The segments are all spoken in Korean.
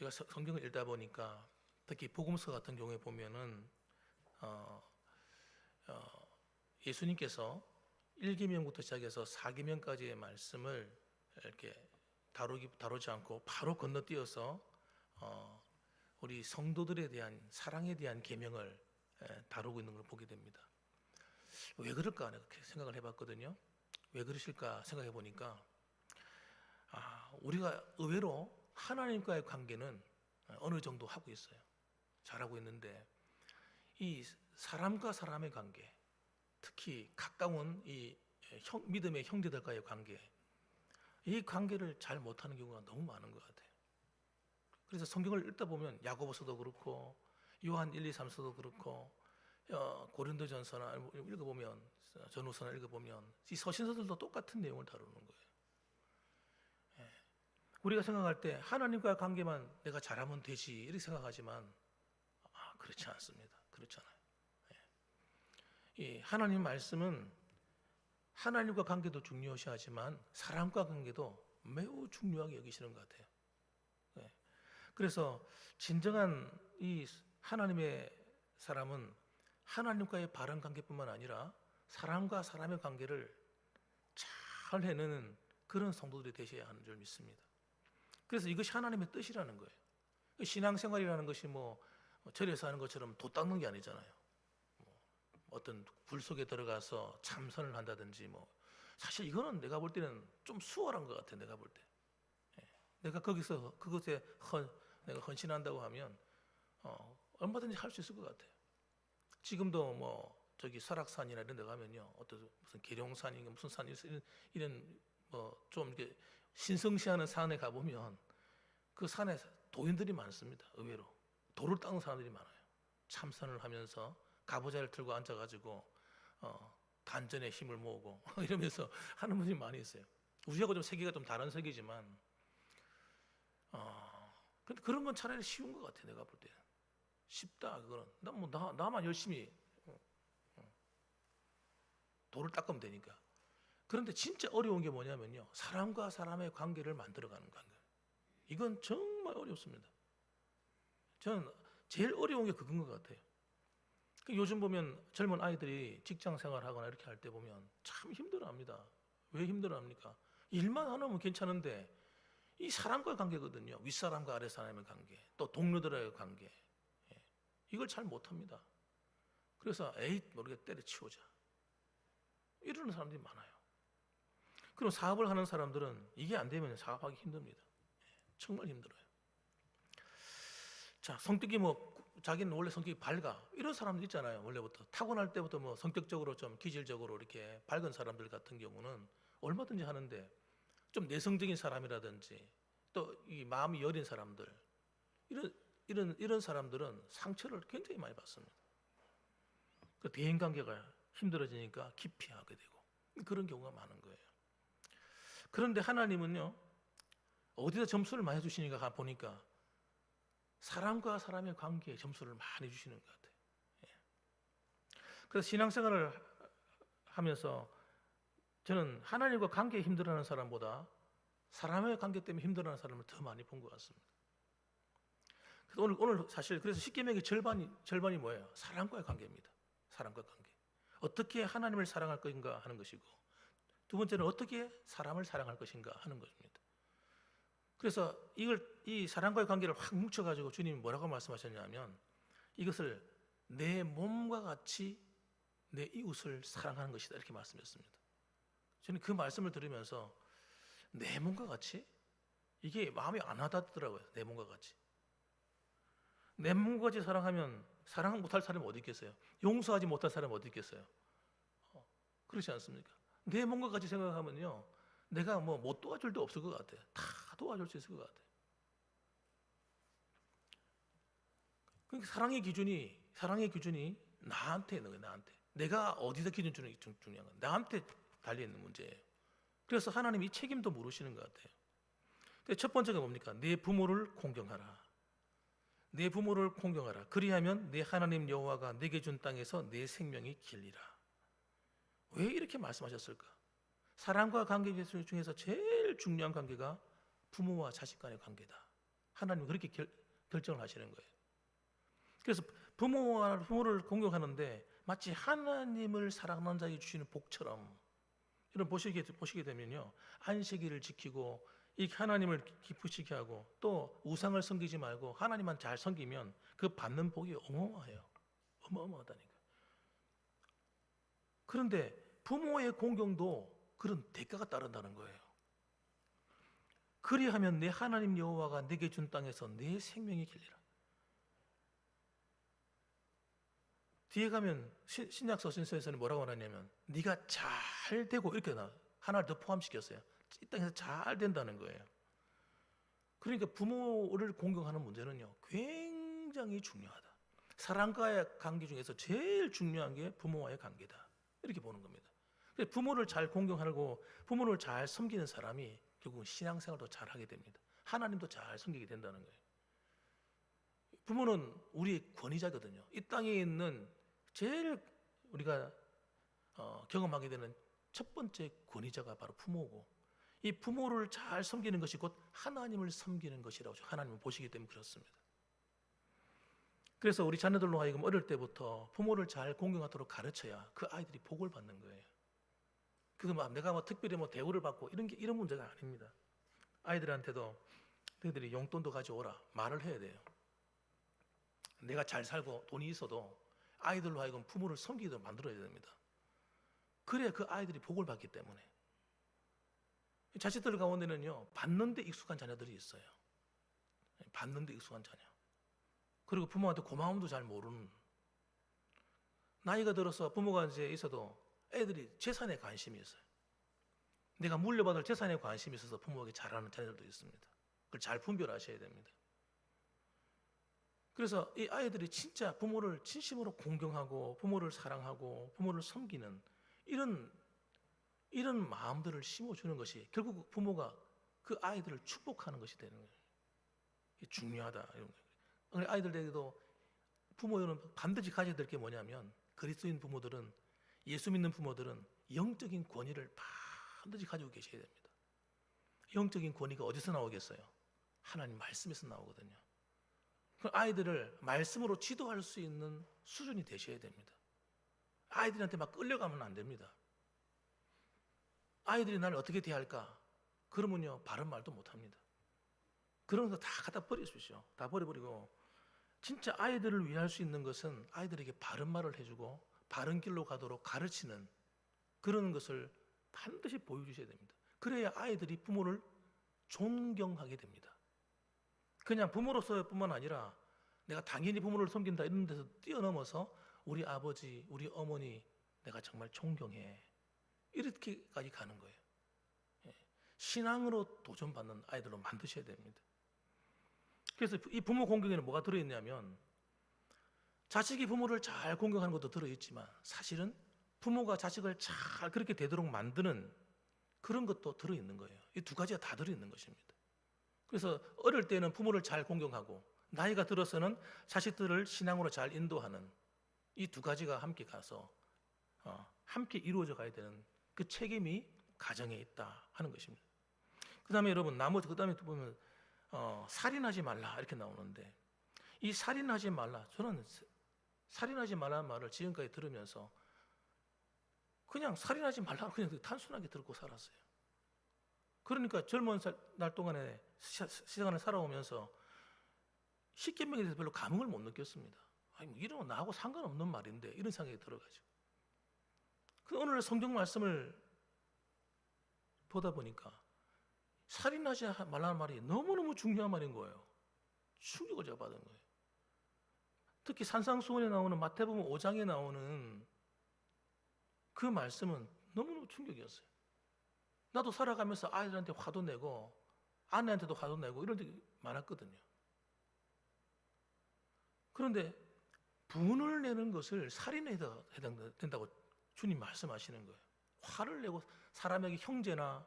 제가 성경을 읽다 보니까 특히 복음서 같은 경우에 보면은 어, 예수님께서 1계명부터 시작해서 4계명까지의 말씀을 이렇게 다루지 않고 바로 건너뛰어서 우리 성도들에 대한 사랑에 대한 계명을 다루고 있는 걸 보게 됩니다. 왜 그럴까 이렇게 생각을 해봤거든요. 왜 그러실까 생각해 보니까 우리가 의외로 하나님과의 관계는 어느 정도 하고 있어요. 잘하고 있는데 이 사람과 사람의 관계, 특히 가까운 이 믿음의 형제들과의 관계, 이 관계를 잘 못하는 경우가 너무 많은 것 같아요. 그래서 성경을 읽다 보면 야고보서도 그렇고 요한 1, 2, 3서도 그렇고 고린도전서나 읽어보면 전후서나 읽어보면 이 서신서들도 똑같은 내용을 다루는 거예요. 우리가 생각할 때 하나님과의 관계만 내가 잘하면 되지 이렇게 생각하지만 그렇지 않습니다. 그렇잖아요. 이 하나님 말씀은 하나님과 관계도 중요시하지만 사람과 관계도 매우 중요하게 여기시는 것 같아요. 그래서 진정한 이 하나님의 사람은 하나님과의 바른 관계뿐만 아니라 사람과 사람의 관계를 잘 해내는 그런 성도들이 되셔야 하는 줄 믿습니다. 그래서 이것이 하나님의 뜻이라는 거예요. 신앙생활이라는 것이 뭐 절에서 하는 것처럼 도 닦는 게 아니잖아요. 어떤 굴 속에 들어가서 참선을 한다든지 사실 이거는 내가 볼 때는 좀 수월한 것 같아요. 내가 볼 때. 내가 거기서 그것에 내가 헌신한다고 하면 얼마든지 할 수 있을 것 같아요. 지금도 저기 설악산이나 이런 데 가면요, 어떤 무슨 계룡산인가 무슨 산 이런 좀 이렇게 신성시하는 산에 가보면 그 산에 도인들이 많습니다. 의외로 돌을 닦는 사람들이 많아요. 참선을 하면서 가보자를 들고 앉아가지고 단전에 힘을 모으고 이러면서 하는 분이 많이 있어요. 우리하고 좀 세계가 좀 다른 세계지만 근데 그런 건 차라리 쉬운 것 같아. 내가 볼 때는 쉽다. 그거는 나만 열심히 돌을 닦으면 되니까. 그런데 진짜 어려운 게 뭐냐면요, 사람과 사람의 관계를 만들어가는 관계. 이건 정말 어렵습니다. 저는 제일 어려운 게 그건 것 같아요. 요즘 보면 젊은 아이들이 직장 생활하거나 이렇게 할 때 보면 참 힘들어합니다. 왜 힘들어합니까? 일만 안 하면 괜찮은데 이 사람과의 관계거든요. 윗사람과 아랫사람의 관계, 또 동료들과의 관계, 이걸 잘 못합니다. 그래서 에이 모르게 때려치우자 이러는 사람들이 많아요. 그럼 사업을 하는 사람들은 이게 안 되면 사업하기 힘듭니다. 정말 힘들어요. 자, 성격이 자기는 원래 성격이 밝아 이런 사람들 있잖아요. 원래부터 타고날 때부터 성격적으로 좀 기질적으로 이렇게 밝은 사람들 같은 경우는 얼마든지 하는데, 좀 내성적인 사람이라든지 또 이 마음이 여린 사람들, 이런 사람들은 상처를 굉장히 많이 받습니다. 그 대인 관계가 힘들어지니까 기피하게 되고 그런 경우가 많은 거예요. 그런데 하나님은요, 어디다 점수를 많이 주시니까 보니까 사람과 사람의 관계에 점수를 많이 주시는 것 같아요. 그래서 신앙생활을 하면서 저는 하나님과 관계에 힘들어하는 사람보다 사람의 관계 때문에 힘들어하는 사람을 더 많이 본 것 같습니다. 그래서 오늘 사실 그래서 십계명의 절반이 뭐예요? 사람과의 관계입니다. 사람과 관계. 어떻게 하나님을 사랑할 것인가 하는 것이고, 두 번째는 어떻게 사람을 사랑할 것인가 하는 것입니다. 그래서 이 사람과의 관계를 확 뭉쳐가지고 주님이 뭐라고 말씀하셨냐면, 이것을 내 몸과 같이 내 이웃을 사랑하는 것이다 이렇게 말씀했습니다. 저는 그 말씀을 들으면서 내 몸과 같이? 이게 마음이 안 와닿더라고요. 내 몸과 같이. 내 몸과 같이 사랑하면 사랑 못할 사람이 어디 있겠어요? 용서하지 못할 사람이 어디 있겠어요? 그렇지 않습니까? 내 몸과 같이 생각하면요, 내가 못 도와줄 데 없을 것 같아요. 다 도와줄 수 있을 것 같아요. 그러니까 사랑의 기준이 나한테 있는 거예요. 나한테. 내가 어디서 기준 주는 게 중요한 거예요. 나한테 달려 있는 문제예요. 그래서 하나님이 이 책임도 물으시는 것 같아요. 첫 번째가 뭡니까? 내 부모를 공경하라. 내 부모를 공경하라. 그리하면 내 하나님 여호와가 내게 준 땅에서 내 생명이 길리라. 왜 이렇게 말씀하셨을까? 사람과 관계 중에서 제일 중요한 관계가 부모와 자식 간의 관계다. 하나님 그렇게 결정을 하시는 거예요. 그래서 부모를 공경하는데 마치 하나님을 사랑하는 자에게 주시는 복처럼, 이런 보시게 되면요, 안식일을 지키고 이 하나님을 기쁘시게 하고 또 우상을 섬기지 말고 하나님만 잘 섬기면 그 받는 복이 어마어마해요. 어마어마하다니까. 그런데 부모의 공경도 그런 대가가 따른다는 거예요. 그리하면 내 하나님 여호와가 내게 준 땅에서 내 생명이 길리라. 뒤에 가면 신약서 신서에서는 뭐라고 하냐면 네가 잘 되고 이렇게 하나를 더 포함시켰어요. 이 땅에서 잘 된다는 거예요. 그러니까 부모를 공경하는 문제는요, 굉장히 중요하다. 사람과의 관계 중에서 제일 중요한 게 부모와의 관계다, 이렇게 보는 겁니다. 부모를 잘 공경하고 부모를 잘 섬기는 사람이 결국은 신앙생활도 잘 하게 됩니다. 하나님도 잘 섬기게 된다는 거예요. 부모는 우리의 권위자거든요. 이 땅에 있는 제일 우리가 경험하게 되는 첫 번째 권위자가 바로 부모고, 이 부모를 잘 섬기는 것이 곧 하나님을 섬기는 것이라고 하나님은 보시기 때문에 그렇습니다. 그래서 우리 자녀들로 하여금 어릴 때부터 부모를 잘 공경하도록 가르쳐야 그 아이들이 복을 받는 거예요. 그거 내가 특별히 대우를 받고 이런 문제가 아닙니다. 아이들한테도 너희들이 용돈도 가져오라 말을 해야 돼요. 내가 잘 살고 돈이 있어도 아이들로 하여금 부모를 섬기도록 만들어야 됩니다. 그래야 그 아이들이 복을 받기 때문에. 자식들 가운데는요, 받는 데 익숙한 자녀들이 있어요. 받는 데 익숙한 자녀. 그리고 부모한테 고마움도 잘 모르는. 나이가 들어서 부모가 이제 있어도 애들이 재산에 관심이 있어요. 내가 물려받을 재산에 관심이 있어서 부모에게 잘하는 자녀들도 있습니다. 그걸 잘 분별하셔야 됩니다. 그래서 이 아이들이 진짜 부모를 진심으로 공경하고 부모를 사랑하고 부모를 섬기는 이런 마음들을 심어주는 것이 결국 부모가 그 아이들을 축복하는 것이 되는 거예요. 이게 중요하다, 이런 거예요. 아이들에게도 부모는 반드시 가져야 될 게 뭐냐면, 그리스도인 부모들은, 예수 믿는 부모들은 영적인 권위를 반드시 가지고 계셔야 됩니다. 영적인 권위가 어디서 나오겠어요? 하나님 말씀에서 나오거든요. 그 아이들을 말씀으로 지도할 수 있는 수준이 되셔야 됩니다. 아이들한테 막 끌려가면 안 됩니다. 아이들이 나를 어떻게 대할까? 그러면요, 바른 말도 못 합니다. 그런 거 다 갖다 버리십시오. 다 버려버리고, 진짜 아이들을 위할 수 있는 것은 아이들에게 바른 말을 해주고 바른 길로 가도록 가르치는 그런 것을 반드시 보여주셔야 됩니다. 그래야 아이들이 부모를 존경하게 됩니다. 그냥 부모로서뿐만 아니라 내가 당연히 부모를 섬긴다 이런 데서 뛰어넘어서 우리 아버지, 우리 어머니 내가 정말 존경해, 이렇게까지 가는 거예요. 신앙으로 도전받는 아이들로 만드셔야 됩니다. 그래서 이 부모 공경에는 뭐가 들어있냐면, 자식이 부모를 잘 공경하는 것도 들어있지만 사실은 부모가 자식을 잘 그렇게 되도록 만드는 그런 것도 들어있는 거예요. 이 두 가지가 다 들어있는 것입니다. 그래서 어릴 때는 부모를 잘 공경하고 나이가 들어서는 자식들을 신앙으로 잘 인도하는 이 두 가지가 함께 가서 함께 이루어져 가야 되는 그 책임이 가정에 있다 하는 것입니다. 그 다음에 여러분, 그 다음에 또 보면 살인하지 말라 이렇게 나오는데, 이 살인하지 말라, 저는 살인하지 말라는 말을 지금까지 들으면서 그냥 살인하지 말라 그냥 단순하게 듣고 살았어요. 그러니까 젊은 날 동안에 시간을 살아오면서 십계명에 대해서 별로 감흥을 못 느꼈습니다. 아니, 이런 건 나하고 상관없는 말인데, 이런 생각이 들어가지고. 오늘 성경 말씀을 보다 보니까 살인하지 말라는 말이 너무너무 중요한 말인 거예요. 충격을 제가 받은 거예요. 특히 산상수훈에 나오는 마태복음 5장에 나오는 그 말씀은 너무너무 충격이었어요. 나도 살아가면서 아이들한테 화도 내고 아내한테도 화도 내고 이런 적이 많았거든요. 그런데 분을 내는 것을 살인에 해당된다고 주님 말씀하시는 거예요. 화를 내고 사람에게, 형제나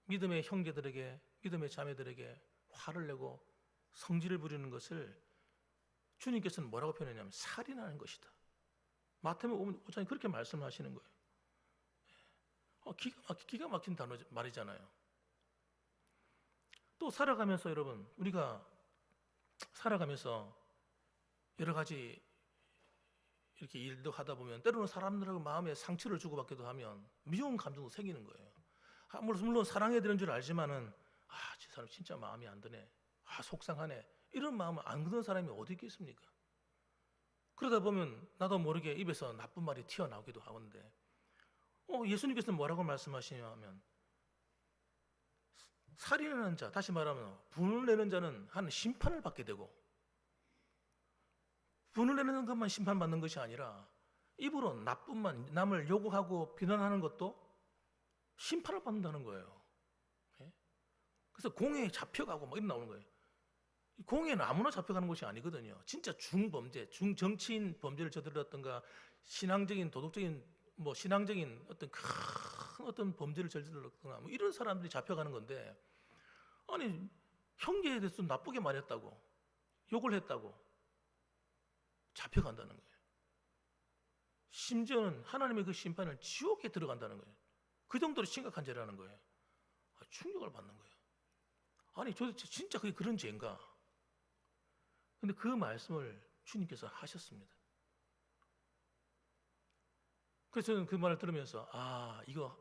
믿음의 형제들에게, 믿음의 자매들에게 화를 내고 성질을 부리는 것을 주님께서는 뭐라고 표현했냐면 살인하는 것이다. 마태복음 5장에 그렇게 말씀하시는 거예요. 기가 막힌 말이잖아요. 또 살아가면서 여러분, 우리가 살아가면서 여러 가지 이렇게 일도 하다 보면 때로는 사람들하고 마음에 상처를 주고받기도 하면 미운 감정도 생기는 거예요. 물론 사랑해야 되는 줄 알지만은 저 사람 진짜 마음이 안 드네. 속상하네. 이런 마음을 안 드는 사람이 어디 있겠습니까? 그러다 보면 나도 모르게 입에서 나쁜 말이 튀어나오기도 하는데 예수님께서는 뭐라고 말씀하시냐면 살인하는 자, 다시 말하면 분을 내는 자는 하는 심판을 받게 되고 분을 내는 것만 심판받는 것이 아니라 입으로 나쁜만 남을 요구하고 비난하는 것도 심판을 받는다는 거예요. 그래서 공회에 잡혀가고 막 이런 나오는 거예요. 공회는 아무나 잡혀가는 것이 아니거든요. 진짜 중범죄, 중정치인 범죄를 저질렀던가 신앙적인 도덕적인 신앙적인 어떤 큰 어떤 범죄를 저질렀거나 이런 사람들이 잡혀가는 건데 아니 형제에 대해서 나쁘게 말했다고 욕을 했다고 잡혀간다는 거예요. 심지어는 하나님의 그 심판을 지옥에 들어간다는 거예요. 그 정도로 심각한 죄라는 거예요. 충격을 받는 거예요. 아니 도대체 진짜 그게 그런 죄인가? 근데 그 말씀을 주님께서 하셨습니다. 그래서 저는 그 말을 들으면서 이거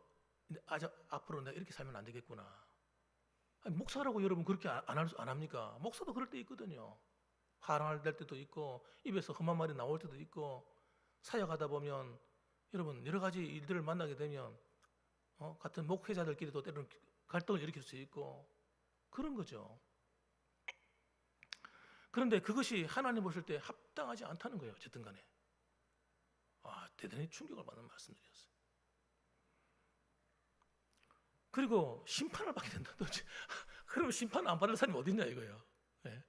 앞으로 내가 이렇게 살면 안 되겠구나. 목사라고 여러분 그렇게 안 합니까? 목사도 그럴 때 있거든요. 화날 때도 있고 입에서 험한 말이 나올 때도 있고 사역하다 보면 여러분 여러 가지 일들을 만나게 되면 같은 목회자들끼리도 때로는 갈등을 일으킬 수 있고 그런 거죠. 그런데 그것이 하나님 보실 때 합당하지 않다는 거예요. 어쨌든 간에 대단히 충격을 받는 말씀드렸어요. 그리고 심판을 받게 된다. 그러면 심판 안 받을 사람이 어디 있냐 이거예요. 네.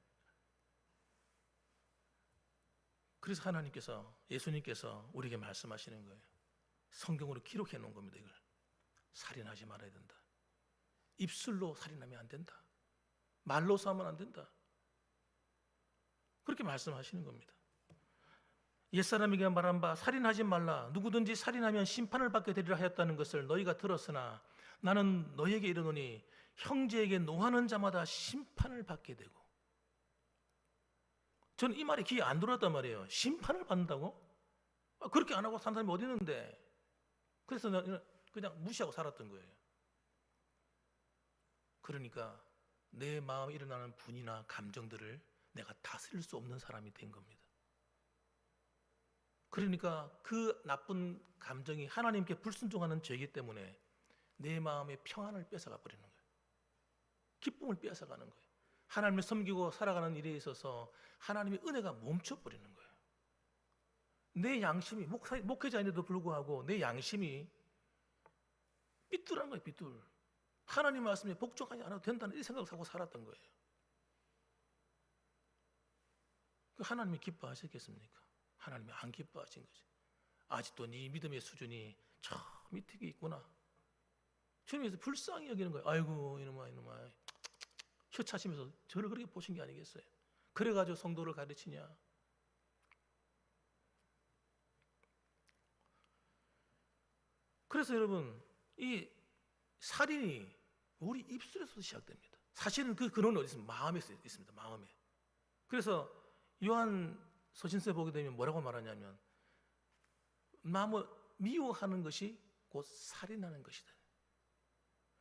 그래서 하나님께서 예수님께서 우리에게 말씀하시는 거예요. 성경으로 기록해 놓은 겁니다. 이걸 살인하지 말아야 된다. 입술로 살인하면 안 된다. 말로 싸우면 안 된다. 그렇게 말씀하시는 겁니다. 옛사람에게 말한 바 살인하지 말라. 누구든지 살인하면 심판을 받게 되리라 하였다는 것을 너희가 들었으나 나는 너희에게 이르노니 형제에게 노하는 자마다 심판을 받게 되고. 저는 이 말이 귀에 안 들어왔단 말이에요. 심판을 받는다고? 그렇게 안 하고 산 사람이 어디 있는데? 그래서 그냥 무시하고 살았던 거예요. 그러니까 내 마음에 일어나는 분이나 감정들을 내가 다스릴 수 없는 사람이 된 겁니다. 그러니까 그 나쁜 감정이 하나님께 불순종하는 죄이기 때문에 내 마음의 평안을 뺏어가 버리는 거예요. 기쁨을 뺏어가는 거예요. 하나님을 섬기고 살아가는 일에 있어서 하나님의 은혜가 멈춰버리는 거예요. 내 양심이 목회자인데도 불구하고 내 양심이 삐뚤한 거예요. 삐뚤. 하나님 말씀에 복종하지 않아도 된다는 이 생각을 하고 살았던 거예요. 하나님이 기뻐하셨겠습니까? 하나님이 안 기뻐하신 거죠. 아직도 네 믿음의 수준이 저 밑에 있구나. 주님께서 불쌍히 여기는 거예요. 아이고 이놈아 혀 차시면서 저를 그렇게 보신 게 아니겠어요? 그래가지고 성도를 가르치냐? 그래서 여러분 이 살인이 우리 입술에서 시작됩니다. 사실은 그 근원은 어디 있습니까? 마음에 있습니다. 마음에. 그래서 요한 서신서에 보게 되면 뭐라고 말하냐면 마음을 미워하는 것이 곧 살인하는 것이다.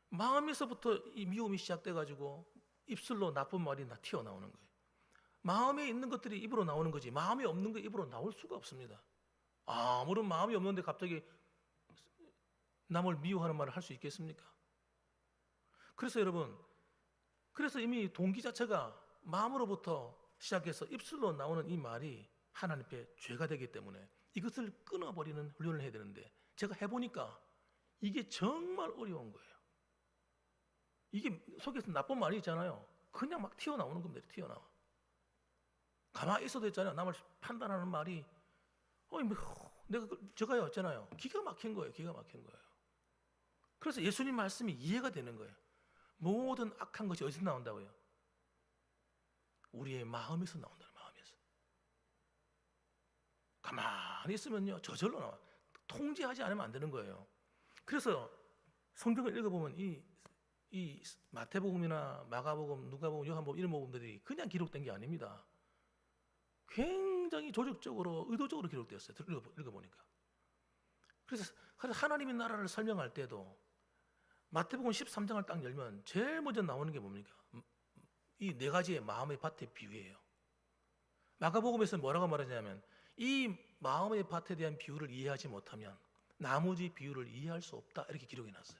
마음에서부터 이 미움이 시작돼가지고 입술로 나쁜 말이 튀어나오는 거예요. 마음에 있는 것들이 입으로 나오는 거지 마음에 없는 거 입으로 나올 수가 없습니다. 아무런 마음이 없는데 갑자기 남을 미워하는 말을 할 수 있겠습니까? 그래서 여러분 이미 동기 자체가 마음으로부터 시작해서 입술로 나오는 이 말이 하나님 앞에 죄가 되기 때문에 이것을 끊어버리는 훈련을 해야 되는데 제가 해보니까 이게 정말 어려운 거예요. 이게 속에서 나쁜 말이 있잖아요. 그냥 막 튀어나오는 겁니다. 튀어나와. 가만히 있어도 있잖아요. 남을 판단하는 말이 내가 제가요 있잖아요. 기가 막힌 거예요. 기가 막힌 거예요. 그래서 예수님 말씀이 이해가 되는 거예요. 모든 악한 것이 어디서 나온다고요? 우리의 마음에서 나온다는 마음에서. 가만히 있으면요 저절로 나와. 통제하지 않으면 안 되는 거예요. 그래서 성경을 읽어보면 이 이 마태복음이나 마가복음, 누가복음, 요한복음 이런 복음들이 그냥 기록된 게 아닙니다. 굉장히 조직적으로 의도적으로 기록되었어요. 읽어보니까. 그래서 하나님의 나라를 설명할 때도 마태복음 13장을 딱 열면 제일 먼저 나오는 게 뭡니까? 이 네 가지의 마음의 밭의 비유예요. 마가복음에서 뭐라고 말하냐면 이 마음의 밭에 대한 비유를 이해하지 못하면 나머지 비유를 이해할 수 없다, 이렇게 기록해 놨어요.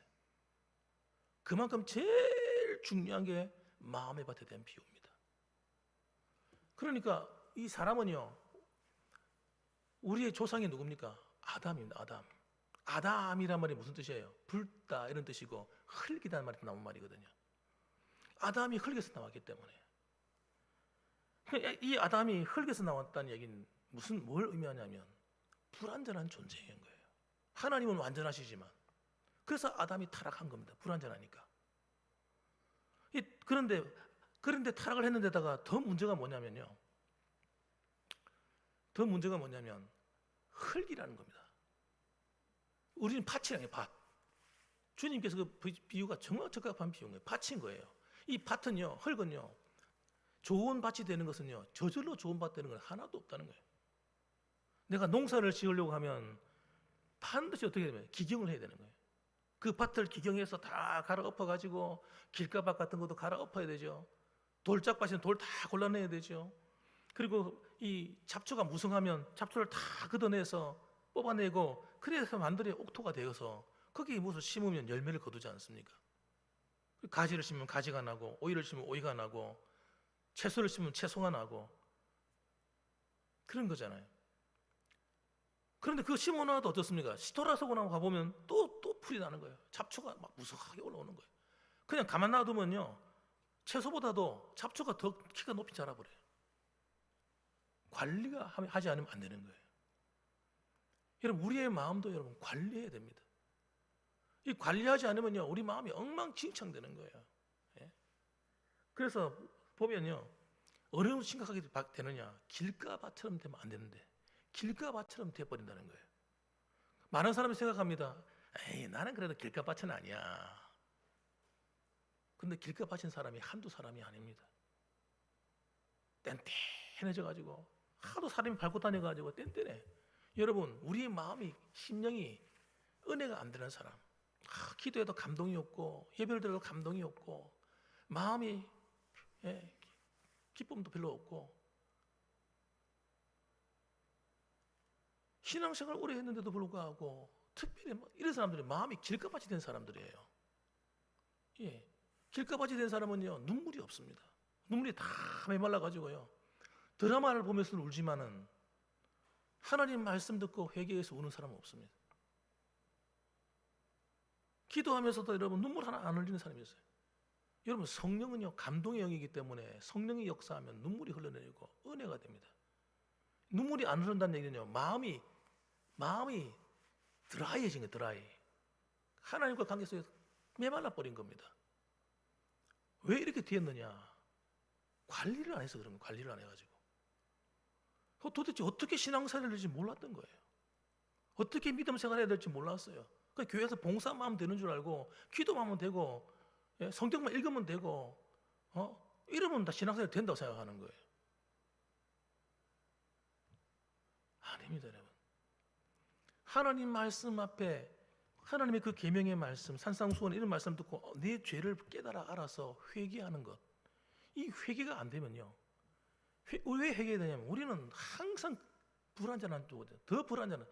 그만큼 제일 중요한 게 마음의 밭에 대한 비유입니다. 그러니까 이 사람은요, 우리의 조상이 누굽니까? 아담입니다. 아담. 아담이란 말이 무슨 뜻이에요? 붉다 이런 뜻이고 흙이라는 말이 나온 말이거든요. 아담이 흙에서 나왔기 때문에 이 아담이 흙에서 나왔다는 얘기는 뭘 의미하냐면 불완전한 존재인 거예요. 하나님은 완전하시지만 그래서 아담이 타락한 겁니다. 불완전하니까. 그런데 타락을 했는데다가 더 문제가 뭐냐면 흙이라는 겁니다. 우리는 밭이라는 밭. 주님께서 그 비유가 정말 적합한 비유인 거예요. 밭인 거예요. 이 밭은요, 흙은요, 좋은 밭이 되는 것은요, 저절로 좋은 밭 되는 건 하나도 없다는 거예요. 내가 농사를 지으려고 하면 반드시 어떻게 되면 기경을 해야 되는 거예요. 그 밭을 기경해서 다 갈아엎어가지고 길가밭 같은 것도 갈아엎어야 되죠. 돌짝밭이면 돌 다 골라내야 되죠. 그리고 이 잡초가 무성하면 잡초를 다 걷어내서 뽑아내고 그래서 만들어야 옥토가 되어서 거기에 무엇을 심으면 열매를 거두지 않습니까? 가지를 심으면 가지가 나고 오이를 심으면 오이가 나고 채소를 심으면 채소가 나고 그런 거잖아요. 그런데 그거 심어놔도 어떻습니까? 돌아서고 나고 가보면 또 풀이 나는 거예요. 잡초가 막 무성하게 올라오는 거예요. 그냥 가만 놔두면요, 채소보다도 잡초가 더 키가 높이 자라버려요. 관리가 하지 않으면 안 되는 거예요. 여러분, 우리의 마음도 여러분 관리해야 됩니다. 이 관리하지 않으면요, 우리 마음이 엉망진창되는 거예요. 예? 그래서 보면요, 어느 심각하게 되느냐, 길가밭처럼 되면 안 되는데 길가밭처럼 돼버린다는 거예요. 많은 사람이 생각합니다. 에이, 나는 그래도 길가밭은 아니야. 근데 길가밭인 사람이 한두 사람이 아닙니다. 뗀뗀해져가지고 하도 사람이 밟고 다녀가지고 뗀뗀해. 여러분, 우리의 마음이, 심령이 은혜가 안 되는 사람, 기도해도 감동이 없고 예배를 감동이 없고 마음이 기쁨도 별로 없고 신앙생활 오래 했는데도 불구하고 특별히 이런 사람들이 마음이 길가밭이 된 사람들이에요. 예, 길가밭이 된 사람은요, 눈물이 없습니다. 눈물이 다 메말라가지고요, 드라마를 보면서는 울지만은 하나님 말씀 듣고 회개해서 우는 사람은 없습니다. 기도하면서도 여러분 눈물 하나 안 흘리는 사람이 있어요. 여러분, 성령은요 감동의 영이기 때문에 성령이 역사하면 눈물이 흘러내리고 은혜가 됩니다. 눈물이 안 흐른다는 얘기는요, 마음이 드라이해진 거예요. 드라이. 하나님과 관계 속에서 메말라 버린 겁니다. 왜 이렇게 되었느냐? 관리를 안 해서 그런 거예요. 관리를 안 해가지고 도대체 어떻게 신앙생활을 해야 될지 몰랐던 거예요. 어떻게 믿음 생활해야 될지 몰랐어요. 그러니까 교회에서 봉사만 하면 되는 줄 알고 기도만 하면 되고 성경만 읽으면 되고 이러면 다 신앙생활이 된다고 생각하는 거예요. 아닙니다, 여러분. 하나님 말씀 앞에 하나님의 그 계명의 말씀, 산상수훈 이런 말씀 듣고 내 죄를 깨달아 알아서 회개하는 것, 이 회개가 안 되면요, 왜 회개해야 되냐면 우리는 항상 불완전한 쪽이거든요. 더 불완전한.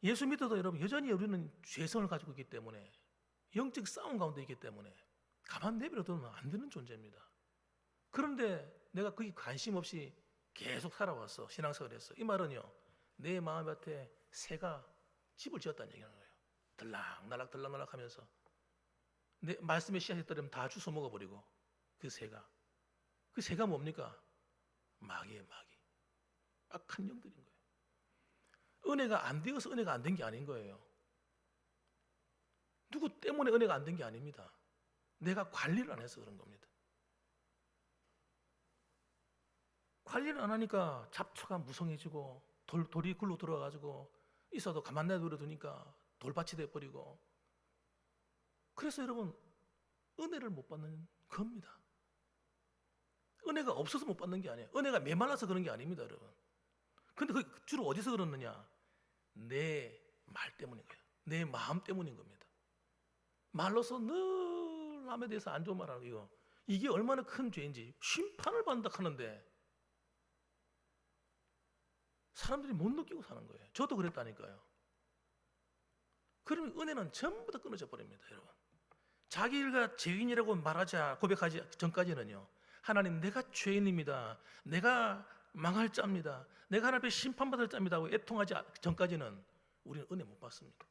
예수 믿어도 여러분 여전히 우리는 죄성을 가지고 있기 때문에 영적 싸움 가운데 있기 때문에 가만 내버려 두면 안 되는 존재입니다. 그런데 내가 거기 관심 없이 계속 살아왔어. 신앙생활을 했어. 이 말은요, 내 마음 밭에 새가 집을 지었다는 얘기하는 거예요. 들락날락 하면서 내 말씀의 씨앗이 떨어지면 다 주워 먹어버리고 그 새가 뭡니까? 마귀예요. 마귀. 악한 영들인 거예요. 은혜가 안 되어서 은혜가 안 된 게 아닌 거예요. 누구 때문에 은혜가 안 된 게 아닙니다. 내가 관리를 안 해서 그런 겁니다. 관리를 안 하니까 잡초가 무성해지고 돌이 굴러 들어가지고 있어도 가만 내버려 두니까 돌밭이 돼버리고. 그래서 여러분, 은혜를 못 받는 겁니다. 은혜가 없어서 못 받는 게 아니에요. 은혜가 메말라서 그런 게 아닙니다, 여러분. 근데 그 주로 어디서 그러느냐? 내 말 때문인 거예요. 내 마음 때문인 겁니다. 말로서 늘 남에 대해서 안 좋은 말하는 거, 이게 얼마나 큰 죄인지 심판을 받는다 하는데 사람들이 못 느끼고 사는 거예요. 저도 그랬다니까요. 그러면 은혜는 전부 다 끊어져 버립니다, 여러분. 자기가 죄인이라고 고백하지 전까지는요, 하나님 내가 죄인입니다, 내가 망할 자입니다, 내가 하나님 앞에 심판받을 자입니다 하고 애통하지 전까지는 우리는 은혜 못 받습니다.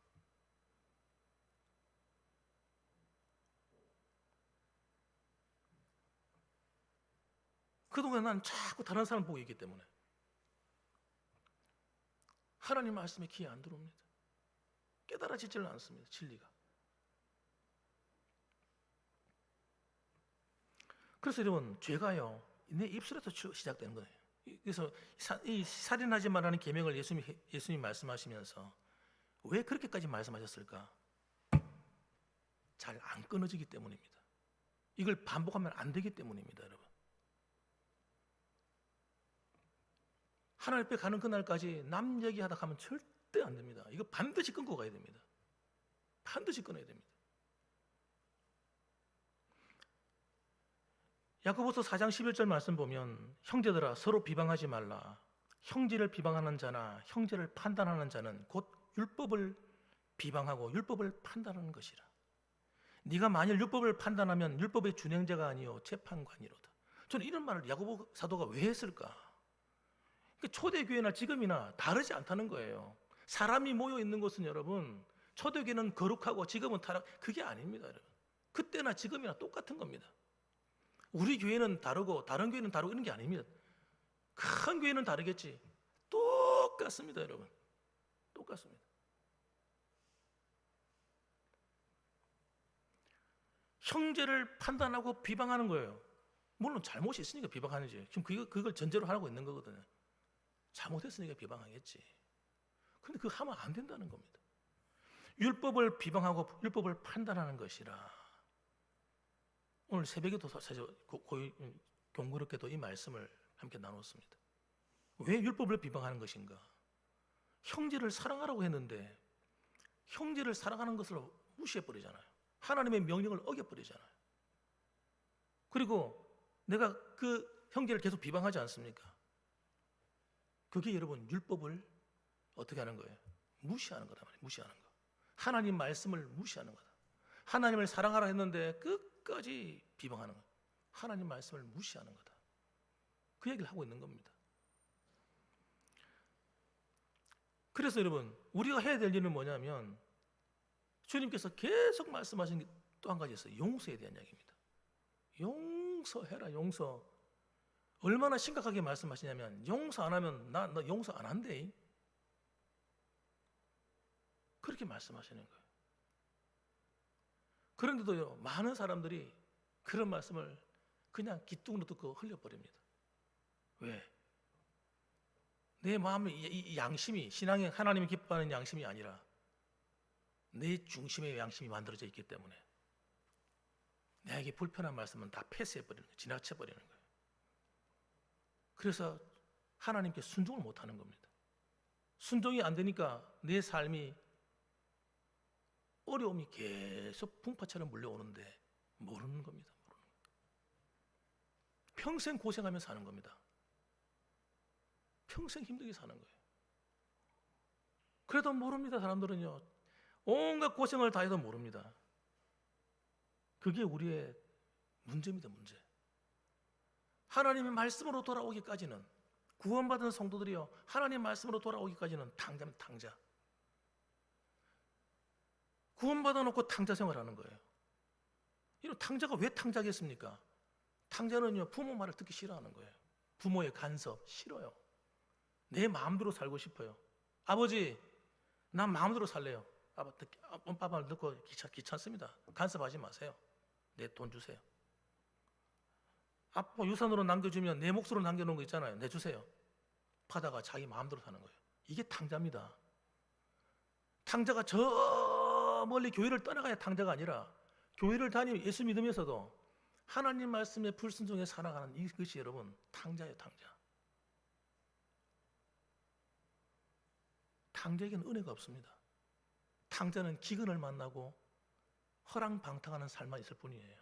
그동안 난 자꾸 다른 사람 보고 있기 때문에 하나님 말씀에 귀에 안 들어옵니다. 깨달아지지를 않습니다, 진리가. 그래서 여러분, 죄가요 내 입술에서 시작되는 거예요. 그래서 이 살인하지 말라는 계명을 예수님 말씀하시면서 왜 그렇게까지 말씀하셨을까? 잘 안 끊어지기 때문입니다. 이걸 반복하면 안 되기 때문입니다, 여러분. 하나님 앞에 가는 그날까지 남 얘기하다 가면 절대 안 됩니다. 이거 반드시 끊고 가야 됩니다. 반드시 끊어야 됩니다. 야고보서 4장 11절 말씀 보면, 형제들아 서로 비방하지 말라. 형제를 비방하는 자나 형제를 판단하는 자는 곧 율법을 비방하고 율법을 판단하는 것이라. 네가 만일 율법을 판단하면 율법의 준행자가 아니요 재판관이로다. 저는 이런 말을 야고보 사도가 왜 했을까? 초대교회나 지금이나 다르지 않다는 거예요. 사람이 모여 있는 곳은 여러분, 초대교회는 거룩하고 지금은 타락, 그게 아닙니다, 여러분. 그때나 지금이나 똑같은 겁니다. 우리 교회는 다르고 다른 교회는 다르고 이런 게 아닙니다. 큰 교회는 다르겠지. 똑같습니다, 여러분. 똑같습니다. 형제를 판단하고 비방하는 거예요. 물론 잘못이 있으니까 비방하는지. 지금 그걸 전제로 하고 있는 거거든요. 잘못했으니까 비방하겠지. 근데 그거 하면 안 된다는 겁니다. 율법을 비방하고 율법을 판단하는 것이라. 오늘 새벽에도 사실 공교롭게도 이 말씀을 함께 나눴습니다. 왜 율법을 비방하는 것인가? 형제를 사랑하라고 했는데 형제를 사랑하는 것을 무시해버리잖아요. 하나님의 명령을 어겨버리잖아요. 그리고 내가 그 형제를 계속 비방하지 않습니까? 그게 여러분 율법을 어떻게 하는 거예요? 무시하는 거다 말이에요. 무시하는 거. 하나님 말씀을 무시하는 거다. 하나님을 사랑하라 했는데 끝까지 비방하는 거예요. 하나님 말씀을 무시하는 거다. 그 얘기를 하고 있는 겁니다. 그래서 여러분, 우리가 해야 될 일은 뭐냐면, 주님께서 계속 말씀하신 게 또 한 가지 있어요. 용서에 대한 이야기입니다. 용서해라, 용서. 얼마나 심각하게 말씀하시냐면, 용서 안 하면 너 용서 안 한대. 그렇게 말씀하시는 거예요. 그런데도요, 많은 사람들이 그런 말씀을 그냥 기뚱으로 듣고 흘려버립니다. 왜? 내 마음의 이 양심이, 신앙의 하나님이 기뻐하는 양심이 아니라 내 중심의 양심이 만들어져 있기 때문에 나에게 불편한 말씀은 다 패스해버리는 거예요. 지나쳐버리는 거예요. 그래서 하나님께 순종을 못하는 겁니다. 순종이 안 되니까 내 삶이 어려움이 계속 풍파처럼 몰려오는데 모르는 겁니다. 모르는 거예요. 평생 고생하며 사는 겁니다. 평생 힘들게 사는 거예요. 그래도 모릅니다. 사람들은요, 온갖 고생을 다 해도 모릅니다. 그게 우리의 문제입니다. 문제. 하나님의 말씀으로 돌아오기까지는, 구원받은 성도들이요, 하나님 말씀으로 돌아오기까지는 탕자면 탕자. 구원받아 놓고 탕자 생활하는 거예요. 이런 탕자가 왜 탕자겠습니까? 탕자는요, 부모 말을 듣기 싫어하는 거예요. 부모의 간섭 싫어요. 내 마음대로 살고 싶어요. 아버지, 난 마음대로 살래요. 아빠 말 듣고 귀찮습니다. 간섭하지 마세요. 내 돈 주세요. 아빠 유산으로 남겨주면 내 몫으로 남겨놓은 거 있잖아요. 내주세요. 받아가 자기 마음대로 사는 거예요. 이게 탕자입니다. 탕자가 저 멀리 교회를 떠나가야 탕자가 아니라 교회를 다니며 예수 믿으면서도 하나님 말씀에 불순종해 살아가는 이것이 여러분 탕자예요, 탕자. 탕자에게는 은혜가 없습니다. 탕자는 기근을 만나고 허랑방탕하는 삶만 있을 뿐이에요.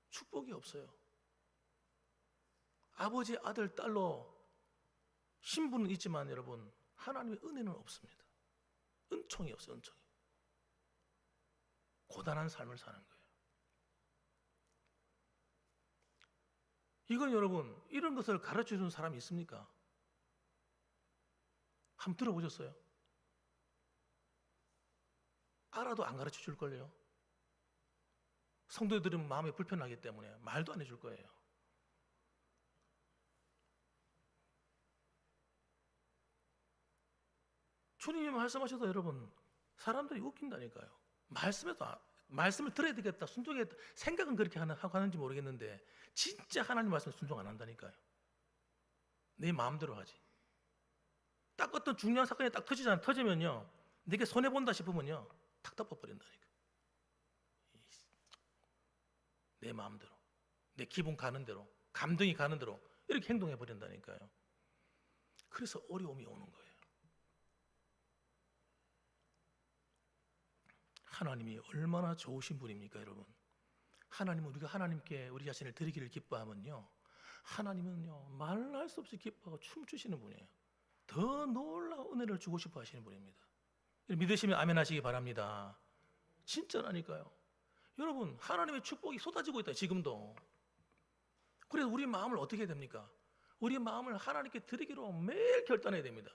축복이 없어요. 아버지, 아들, 딸로 신분은 있지만 여러분 하나님의 은혜는 없습니다. 은총이 없어요, 은총이. 고단한 삶을 사는 거예요. 이건 여러분 이런 것을 가르쳐주는 사람이 있습니까? 한번 들어보셨어요? 알아도 안 가르쳐 줄 걸요. 성도들은 마음이 불편하기 때문에 말도 안 해줄 거예요. 주님이 말씀하셔도 여러분 사람들이 웃긴다니까요. 말씀을 들어야 되겠다, 순종해야겠다 생각은 그렇게 하고 하는지 모르겠는데 진짜 하나님 말씀 순종 안 한다니까요. 내 마음대로 하지. 딱 어떤 중요한 사건이 딱 터지면요 내게 손해본다 싶으면요 탁 덮어버린다니까. 내 마음대로, 내 기분 가는 대로, 감동이 가는 대로 이렇게 행동해 버린다니까요. 그래서 어려움이 오는 거예요. 하나님이 얼마나 좋으신 분입니까, 여러분? 하나님은 우리가 하나님께 우리 자신을 드리기를 기뻐하면요 하나님은요 말할 수 없이 기뻐하고 춤추시는 분이에요. 더 놀라운 은혜를 주고 싶어 하시는 분입니다. 믿으시면 아멘 하시기 바랍니다. 진짜라니까요. 여러분 하나님의 축복이 쏟아지고 있다 지금도. 그래서 우리 마음을 어떻게 해야 됩니까? 우리 마음을 하나님께 드리기로 매일 결단해야 됩니다.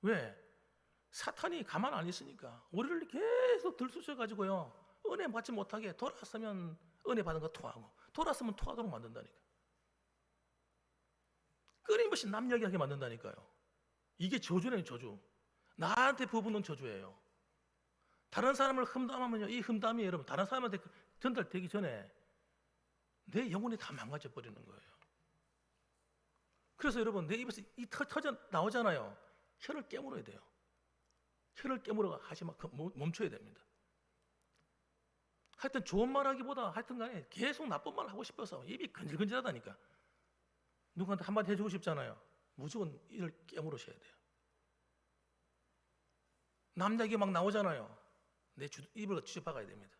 왜? 사탄이 가만 안 있으니까 우리를 계속 들쑤셔가지고요 은혜 받지 못하게 돌아서면 은혜 받은 거 토하고 돌아서면 토하도록 만든다니까. 끊임없이 남 이야기하게 만든다니까요. 이게 저주네요, 저주. 나한테 부부는 저주예요. 다른 사람을 흠담하면요 이 흠담이 여러분 다른 사람한테 전달되기 전에 내 영혼이 다 망가져 버리는 거예요. 그래서 여러분 내 입에서 이 터져 나오잖아요. 혀를 깨물어야 돼요. 혀를 깨물어 하지 마, 멈춰야 됩니다. 하여튼 좋은 말 하기보다 하여튼 간에 계속 나쁜 말 하고 싶어서 입이 근질근질하다니까. 누구한테 한마디 해주고 싶잖아요. 무조건 이를 깨물으셔야 돼요. 남 얘기 막 나오잖아요. 내 입을 쥐어박아야 됩니다.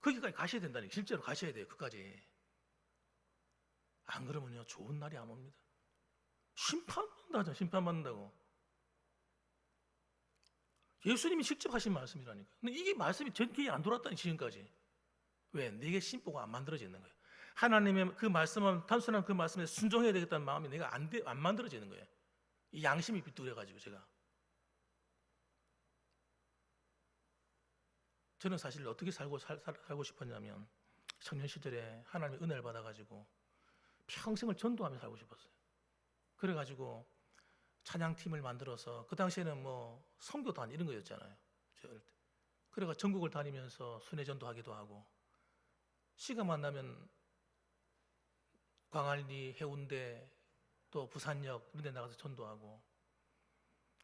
거기까지 가셔야 된다니까. 실제로 가셔야 돼요. 그까지. 안 그러면요 좋은 날이 안 옵니다. 심판받는다죠. 심판받는다고. 예수님이 직접 하신 말씀이라니까. 근데 이게 말씀이 전 귀에 안 들어왔다니 지금까지. 왜? 내게 심보가 안 만들어지는 거예요. 하나님의 그 말씀은 단순한 그 말씀에 순종해야 되겠다는 마음이 내가 안 만들어지는 거예요. 이 양심이 비뚤어가지고 제가. 저는 사실 어떻게 살고 싶었냐면 청년 시절에 하나님의 은혜를 받아가지고 평생을 전도하며 살고 싶었어요. 그래가지고 찬양팀을 만들어서 그 당시에는 뭐 선교단 이런 거였잖아요. 그래가 전국을 다니면서 순회 전도하기도 하고 시간만 나면 광안리, 해운대, 또 부산역 이런 데 나가서 전도하고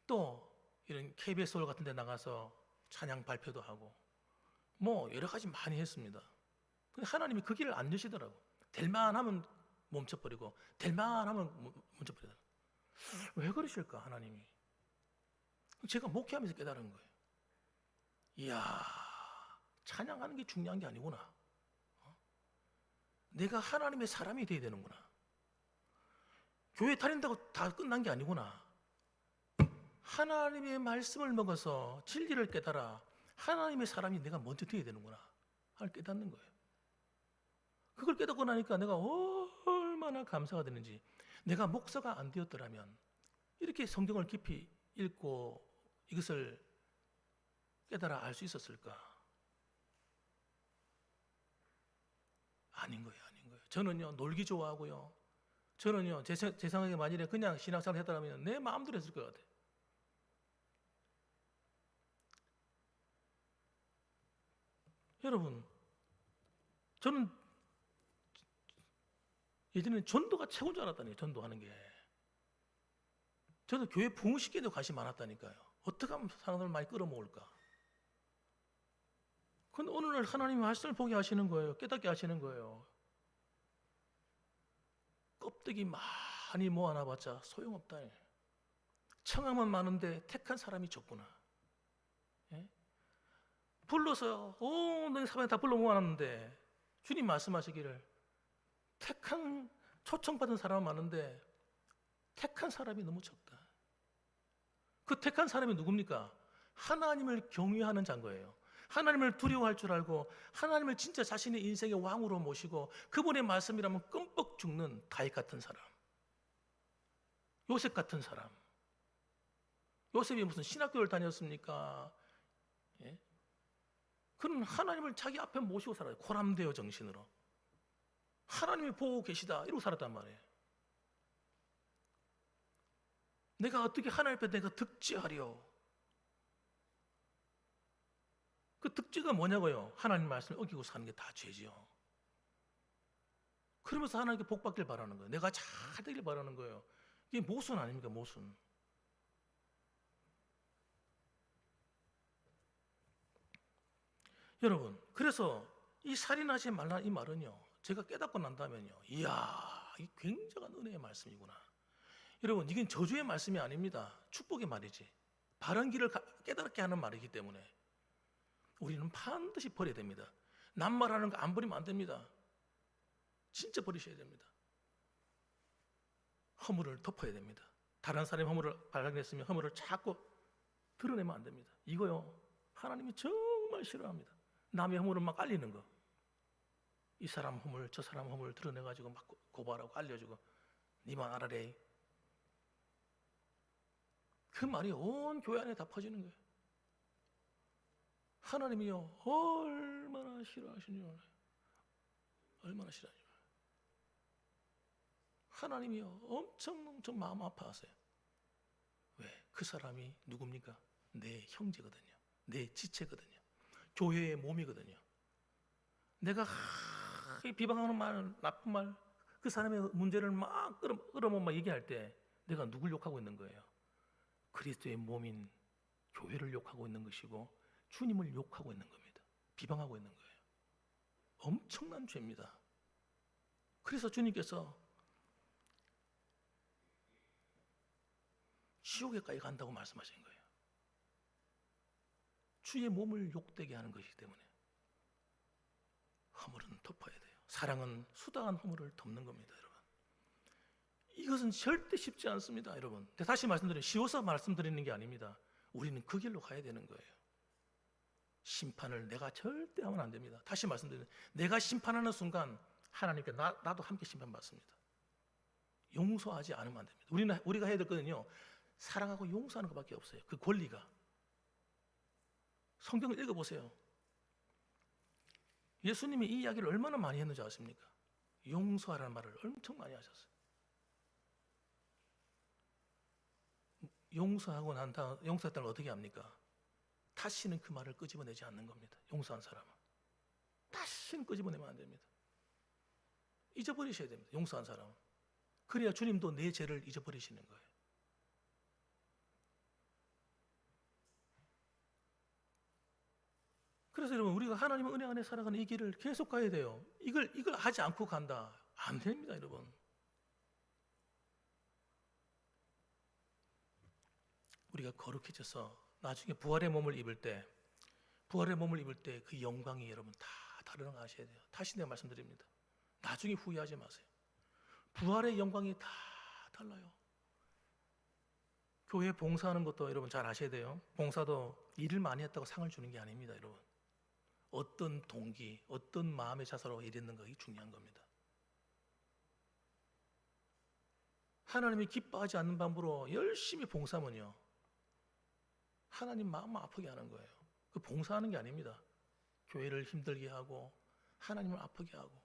또 이런 KBS 홀 같은 데 나가서 찬양 발표도 하고 뭐 여러 가지 많이 했습니다. 근데 하나님이 그 길을 안 여시더라고. 될만 하면 멈춰버리고 될만 하면 멈춰버리더라고. 왜 그러실까 하나님이? 제가 목회하면서 깨달은 거예요. 이야, 찬양하는 게 중요한 게 아니구나. 내가 하나님의 사람이 돼야 되는구나. 교회 다닌다고 다 끝난 게 아니구나. 하나님의 말씀을 먹어서 진리를 깨달아 하나님의 사람이 내가 먼저 돼야 되는구나 할 깨닫는 거예요. 그걸 깨닫고 나니까 내가 얼마나 감사가 되는지. 내가 목사가 안 되었더라면 이렇게 성경을 깊이 읽고 이것을 깨달아 알 수 있었을까? 아닌 거예요, 아닌 거예요. 저는요 놀기 좋아하고요. 저는요 제 생각에 만일에 그냥 신앙생활 했더라면 내 마음대로 했을 것 같아요. 여러분, 저는 예전에는 전도가 최고인 줄 알았다니까요. 전도하는 게. 저도 교회 부흥식에도 관심 많았다니까요. 어떻게 하면 사람들을 많이 끌어모을까? 근데 어느 날 하나님이 말씀을 보게 하시는 거예요. 깨닫게 하시는 거예요. 껍데기 많이 모아놔봤자 소용없다. 청하면 많은데 택한 사람이 적구나. 예? 불러서 온 사람이 다 불러 모아놨는데 주님 말씀하시기를 택한 초청받은 사람은 많은데 택한 사람이 너무 적다. 그 택한 사람이 누굽니까? 하나님을 경외하는 자인 거예요. 하나님을 두려워할 줄 알고 하나님을 진짜 자신의 인생의 왕으로 모시고 그분의 말씀이라면 끔뻑 죽는 다윗 같은 사람, 요셉 같은 사람. 요셉이 무슨 신학교를 다녔습니까? 예? 그는 하나님을 자기 앞에 모시고 살아요. 고람되어 정신으로 하나님이 보고 계시다 이러고 살았단 말이에요. 내가 어떻게 하나님 앞에 내가 득죄하려? 그 득죄가 뭐냐고요? 하나님 말씀을 어기고 사는 게 다 죄지요. 그러면서 하나님께 복 받길 바라는 거예요. 내가 잘 되길 바라는 거예요. 이게 모순 아닙니까? 모순. 여러분, 그래서 이 살인하지 말라 이 말은요, 제가 깨닫고 난다면요, 이야, 이 굉장한 은혜의 말씀이구나. 여러분, 이건 저주의 말씀이 아닙니다. 축복의 말이지. 바른 길을 깨닫게 하는 말이기 때문에 우리는 반드시 버려야 됩니다. 낱말하는 거 안 버리면 안 됩니다. 진짜 버리셔야 됩니다. 허물을 덮어야 됩니다. 다른 사람의 허물을 발견했으면 허물을 자꾸 드러내면 안 됩니다. 이거요, 하나님이 정말 싫어합니다. 남의 허물을 막 알리는 거. 이 사람 허물, 저 사람 허물 드러내가지고 막 고발하고 알려주고 니만 알아래. 그 말이 온 교회 안에 다 퍼지는 거예요. 하나님이요, 얼마나 싫어하시는지 몰라요. 얼마나 싫어하는지 몰라요. 하나님이요, 엄청 마음 아파하세요. 왜? 그 사람이 누굽니까? 내 형제거든요. 내 지체거든요. 교회의 몸이거든요. 내가 비방하는 말, 나쁜 말, 그 사람의 문제를 막 끌어모아 얘기할 때 내가 누굴 욕하고 있는 거예요? 그리스도의 몸인 교회를 욕하고 있는 것이고 주님을 욕하고 있는 겁니다. 비방하고 있는 거예요. 엄청난 죄입니다. 그래서 주님께서 지옥에까지 간다고 말씀하신 거예요. 주의 몸을 욕되게 하는 것이기 때문에 허물은 덮어야 돼요. 사랑은 수다한 허물을 덮는 겁니다, 여러분. 이것은 절대 쉽지 않습니다, 여러분. 다시 말씀드리면 쉬워서 말씀드리는 게 아닙니다. 우리는 그 길로 가야 되는 거예요. 심판을 내가 절대 하면 안 됩니다. 다시 말씀드리면 내가 심판하는 순간 하나님께 나도 함께 심판받습니다. 용서하지 않으면 안 됩니다. 우리가 해야 될 거는요, 사랑하고 용서하는 것밖에 없어요. 그 권리가. 성경을 읽어보세요. 예수님이 이 이야기를 얼마나 많이 했는지 아십니까? 용서하라는 말을 엄청 많이 하셨어요. 용서하고 난 다음, 용서했다는 걸 어떻게 합니까? 다시는 그 말을 끄집어내지 않는 겁니다. 용서한 사람은. 다시는 끄집어내면 안 됩니다. 잊어버리셔야 됩니다. 용서한 사람은. 그래야 주님도 내 죄를 잊어버리시는 거예요. 그래서 여러분, 우리가 하나님의 은혜 안에 살아가는 이 길을 계속 가야 돼요. 이걸 하지 않고 간다. 안 됩니다, 여러분. 우리가 거룩해져서 나중에 부활의 몸을 입을 때 그 영광이 여러분 다 다르다는 거 아셔야 돼요. 다시 내가 말씀드립니다. 나중에 후회하지 마세요. 부활의 영광이 다 달라요. 교회 봉사하는 것도 여러분 잘 아셔야 돼요. 봉사도 일을 많이 했다고 상을 주는 게 아닙니다, 여러분. 어떤 동기, 어떤 마음의 자세로 일했는가, 이게 중요한 겁니다. 하나님이 기뻐하지 않는 방법으로 열심히 봉사하면요, 하나님 마음 아프게 하는 거예요. 그 봉사하는 게 아닙니다. 교회를 힘들게 하고 하나님을 아프게 하고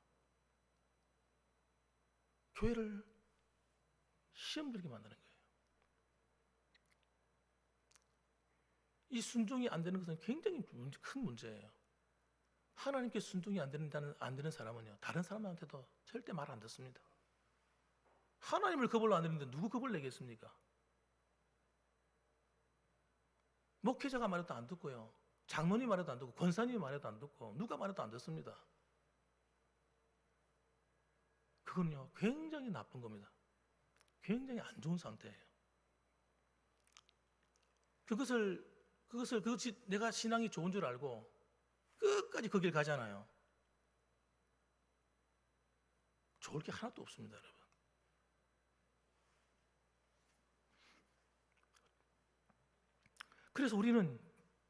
교회를 시험 들게 만드는 거예요. 이 순종이 안 되는 것은 굉장히 큰 문제예요. 하나님께 순종이 안 되는 사람은요, 다른 사람한테도 절대 말 안 듣습니다. 하나님을 거벌로 안 되는데 누구 겁을 내겠습니까? 목회자가 말해도 안 듣고요. 장로님 말해도 안 듣고 권사님이 말해도 안 듣고 누가 말해도 안 듣습니다. 그건요 굉장히 나쁜 겁니다. 굉장히 안 좋은 상태예요. 그것이 내가 신앙이 좋은 줄 알고 끝까지 그 길 가잖아요. 좋을 게 하나도 없습니다, 여러분. 그래서 우리는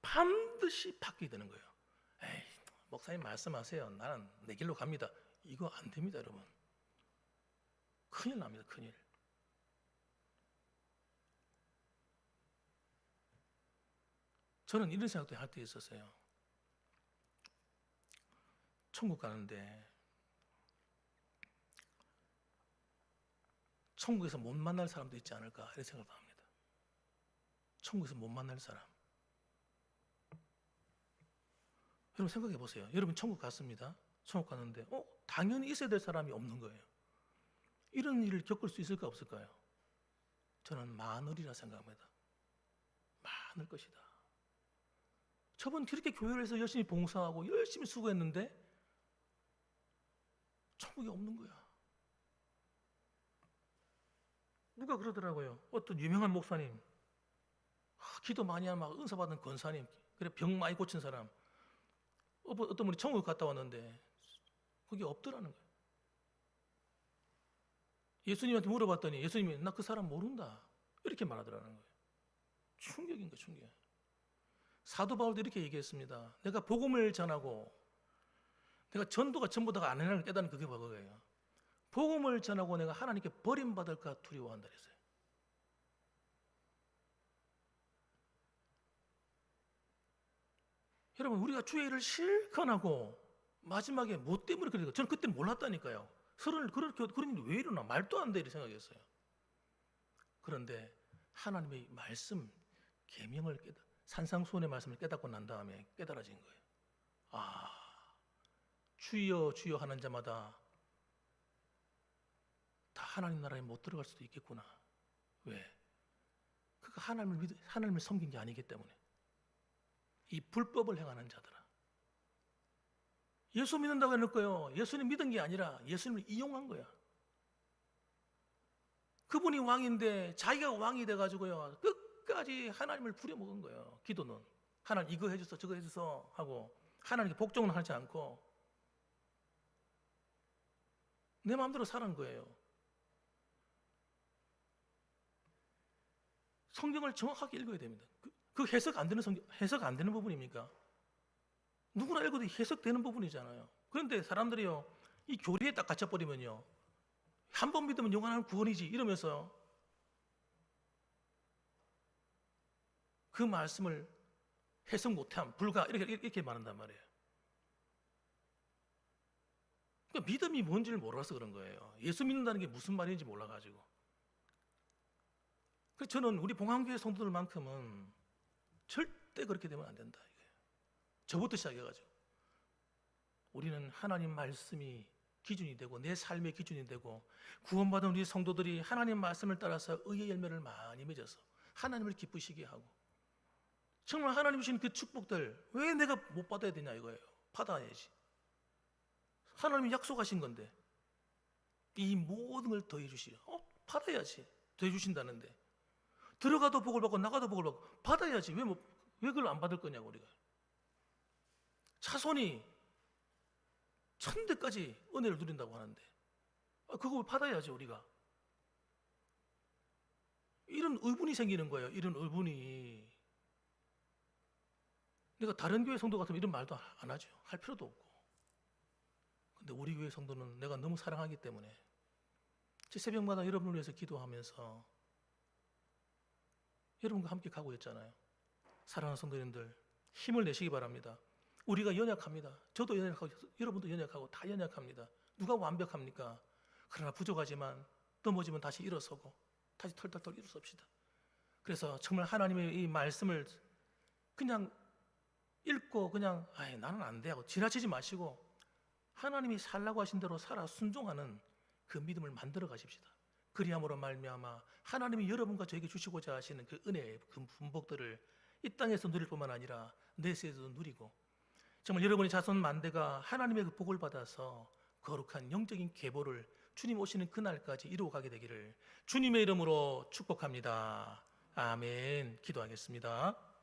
반드시 바뀌게 되는 거예요. 에이, 목사님 말씀하세요. 나는 내 길로 갑니다. 이거 안 됩니다, 여러분. 큰일 납니다, 큰일. 저는 이런 생각도 할 때 있었어요. 천국 가는데 천국에서 못 만날 사람도 있지 않을까 이런 생각도 합니다. 천국에서 못 만날 사람. 여러분 생각해 보세요. 여러분 천국 갔습니다. 천국 갔는데 당연히 있어야 될 사람이 없는 거예요. 이런 일을 겪을 수 있을까 없을까요? 저는 많으리라 생각합니다. 많을 것이다. 저번 그렇게 교회를 해서 열심히 봉사하고 열심히 수고했는데 천국이 없는 거야. 누가 그러더라고요. 어떤 유명한 목사님, 기도 많이 하면 막 은사 받은 권사님, 그래 병 많이 고친 사람, 어떤 분이 천국 갔다 왔는데 거기 없더라는 거예요. 예수님한테 물어봤더니 예수님이 나 그 사람 모른다 이렇게 말하더라는 거예요. 충격인 거예요, 충격. 사도 바울도 이렇게 얘기했습니다. 내가 복음을 전하고 내가 전도가 전부 다가 아니라는 걸 깨닫는 그게 그거예요. 복음을 전하고 내가 하나님께 버림받을까 두려워한다 그랬어요. 여러분 우리가 주의 일을 실컷 하고 마지막에 뭐 때문에 그래요? 저는 그때 몰랐다니까요. 서로를 그런 일이 왜 일어나? 말도 안 돼 이렇게 생각했어요. 그런데 하나님의 말씀 계명을 산상수훈의 말씀을 깨닫고 난 다음에 깨달아진 거예요. 아, 주여 주여 하는 자마다 다 하나님 나라에 못 들어갈 수도 있겠구나. 왜? 그가 하나님을 섬긴 게 아니기 때문에. 이 불법을 행하는 자들아. 예수 믿는다고 해놓을 거예요. 예수님 믿은 게 아니라 예수님을 이용한 거야. 그분이 왕인데 자기가 왕이 돼가지고요. 끝까지 하나님을 부려먹은 거예요. 기도는. 하나님 이거 해줘서 저거 해줘서 하고 하나님께 복종은 하지 않고 내 마음대로 사는 거예요. 성경을 정확하게 읽어야 됩니다. 그 해석 안 되는 해석 안 되는 부분입니까? 누구나 읽어도 해석되는 부분이잖아요. 그런데 사람들이요, 이 교리에 딱 갇혀버리면요, 한 번 믿으면 영원한 구원이지 이러면서 그 말씀을 해석 못함, 불가 이렇게 말한단 말이에요. 그러니까 믿음이 뭔지를 몰라서 그런 거예요. 예수 믿는다는 게 무슨 말인지 몰라가지고. 그래서 저는 우리 봉황교회 성도들만큼은 절대 그렇게 되면 안 된다. 저부터 시작해가지고 우리는 하나님 말씀이 기준이 되고 내 삶의 기준이 되고 구원받은 우리 성도들이 하나님 말씀을 따라서 의의 열매를 많이 맺어서 하나님을 기쁘시게 하고 정말 하나님 주신 그 축복들 왜 내가 못 받아야 되냐 이거예요. 받아야지. 하나님이 약속하신 건데 이 모든 걸 더해 주시려. 받아야지. 더해 주신다는데 들어가도 복을 받고 나가도 복을 받고 받아야지. 왜 그걸 안 받을 거냐고 우리가. 자손이 천대까지 은혜를 누린다고 하는데 그걸 받아야죠 우리가. 이런 의문이 생기는 거예요. 이런 의문이. 내가 다른 교회 성도 같으면 이런 말도 안 하죠. 할 필요도 없고. 근데 우리 교회 성도는 내가 너무 사랑하기 때문에 제 새벽마다 여러분을 위해서 기도하면서 여러분과 함께 가고 있잖아요. 사랑하는 성도님들 힘을 내시기 바랍니다. 우리가 연약합니다. 저도 연약하고 여러분도 연약하고 다 연약합니다. 누가 완벽합니까? 그러나 부족하지만 넘어지면 다시 일어서고 다시 털털털 일어섭시다. 그래서 정말 하나님의 이 말씀을 그냥 읽고 그냥 나는 안 돼 하고 지나치지 마시고 하나님이 살라고 하신 대로 살아 순종하는 그 믿음을 만들어 가십시다. 그리함으로 말미암아 하나님이 여러분과 저에게 주시고자 하시는 그 은혜의 그 분복들을 이 땅에서 누릴 뿐만 아니라 내세에서도 누리고, 정말 여러분의 자손 만대가 하나님의 그 복을 받아서 거룩한 영적인 계보를 주님 오시는 그날까지 이루어가게 되기를 주님의 이름으로 축복합니다. 아멘. 기도하겠습니다.